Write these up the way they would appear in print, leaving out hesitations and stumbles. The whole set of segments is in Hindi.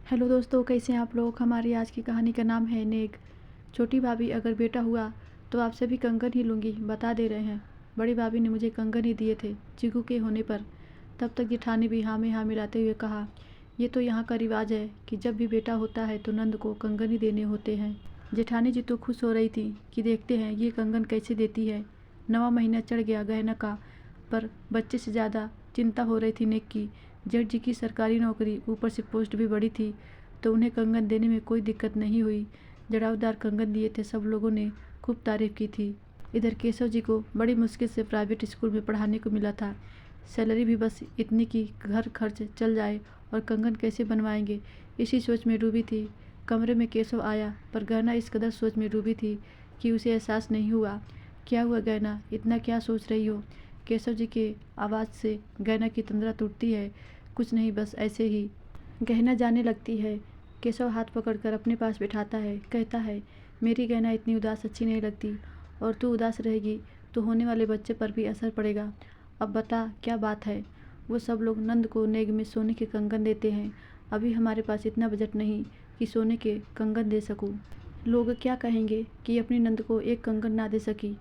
हेलो दोस्तों, कैसे हैं आप लोग। हमारी आज की कहानी का नाम है नेक। छोटी भाभी, अगर बेटा हुआ तो आपसे भी कंगन ही लूँगी, बता दे रहे हैं। बड़ी भाभी ने मुझे कंगन ही दिए थे चिकू के होने पर। तब तक जेठानी भी हाँ में हाँ मिलाते हुए कहा, ये तो यहाँ का रिवाज है कि जब भी बेटा होता है तो नंद को कंगन ही देने होते हैं। जेठानी जी तो खुश हो रही थी कि देखते हैं ये कंगन कैसे देती है। 9वां महीना चढ़ गया गहना का, पर बच्चे से ज़्यादा चिंता हो रही थी नेक की। जेठ जी की सरकारी नौकरी, ऊपर से पोस्ट भी बड़ी थी, तो उन्हें कंगन देने में कोई दिक्कत नहीं हुई। जड़ावदार कंगन दिए थे, सब लोगों ने खूब तारीफ की थी। इधर केशव जी को बड़ी मुश्किल से प्राइवेट स्कूल में पढ़ाने को मिला था। सैलरी भी बस इतनी कि घर खर्च चल जाए, और कंगन कैसे बनवाएंगे, इसी सोच में डूबी थी। कमरे में केशव आया, पर गहना इस कदर सोच में डूबी थी कि उसे एहसास नहीं हुआ। क्या हुआ गहना, इतना क्या सोच रही हो। केशव जी के आवाज़ से गहना की तंद्रा टूटती है। कुछ नहीं, बस ऐसे ही। गहना जाने लगती है। केशव हाथ पकड़कर अपने पास बिठाता है, कहता है, मेरी गहना इतनी उदास अच्छी नहीं लगती, और तू उदास रहेगी तो होने वाले बच्चे पर भी असर पड़ेगा। अब बता क्या बात है। वो सब लोग नंद को नेग में सोने के कंगन देते हैं। अभी हमारे पास इतना बजट नहीं कि सोने के कंगन दे सकूं। लोग क्या कहेंगे कि अपनी नंद को एक कंगन ना दे सकी।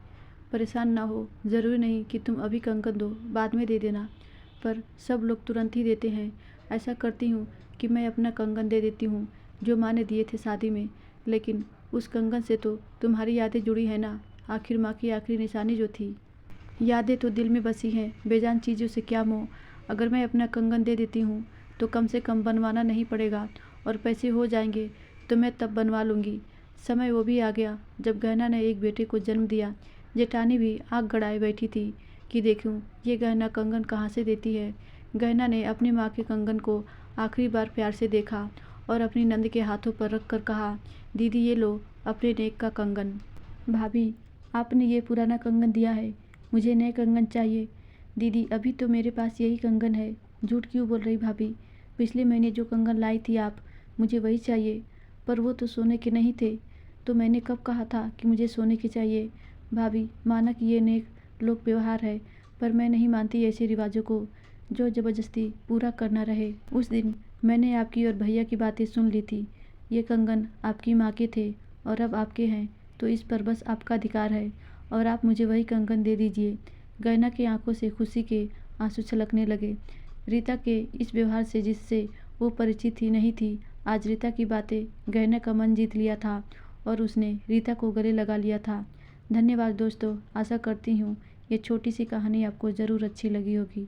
परेशान ना हो, ज़रूरी नहीं कि तुम अभी कंगन दो, बाद में दे देना। पर सब लोग तुरंत ही देते हैं। ऐसा करती हूँ कि मैं अपना कंगन दे देती हूँ जो माँ ने दिए थे शादी में। लेकिन उस कंगन से तो तुम्हारी यादें जुड़ी हैं ना, आखिर माँ की आखिरी निशानी जो थी। यादें तो दिल में बसी हैं, बेजान चीज़ों से क्या मोह। अगर मैं अपना कंगन दे देती हूँ तो कम से कम बनवाना नहीं पड़ेगा, और पैसे हो जाएंगे तो मैं तब बनवा लूँगी। समय वो भी आ गया जब गहना ने एक बेटे को जन्म दिया। जेठानी भी आँख गड़ाए बैठी थी कि देखूं ये गहना कंगन कहाँ से देती है। गहना ने अपनी माँ के कंगन को आखिरी बार प्यार से देखा और अपनी नंद के हाथों पर रख कर कहा, दीदी ये लो अपने नेक का कंगन। भाभी, आपने ये पुराना कंगन दिया है, मुझे नए कंगन चाहिए। दीदी, अभी तो मेरे पास यही कंगन है। झूठ क्यों बोल रही भाभी, पिछले महीने जो कंगन लाई थी आप, मुझे वही चाहिए। पर वो तो सोने के नहीं थे। तो मैंने कब कहा था कि मुझे सोने के चाहिए। भाभी, माना कि ये नेक लोक व्यवहार है, पर मैं नहीं मानती ऐसे रिवाजों को जो ज़बरदस्ती पूरा करना रहे। उस दिन मैंने आपकी और भैया की बातें सुन ली थी। ये कंगन आपकी माँ के थे और अब आपके हैं, तो इस पर बस आपका अधिकार है, और आप मुझे वही कंगन दे दीजिए। गैना की आंखों से खुशी के आंसू छलकने लगे। रीता के इस व्यवहार से, जिससे वो परिचित ही नहीं थी, आज रीता की बातें गैना का मन जीत लिया था और उसने रीता को गले लगा लिया था। धन्यवाद दोस्तों, आशा करती हूँ ये छोटी सी कहानी आपको ज़रूर अच्छी लगी होगी।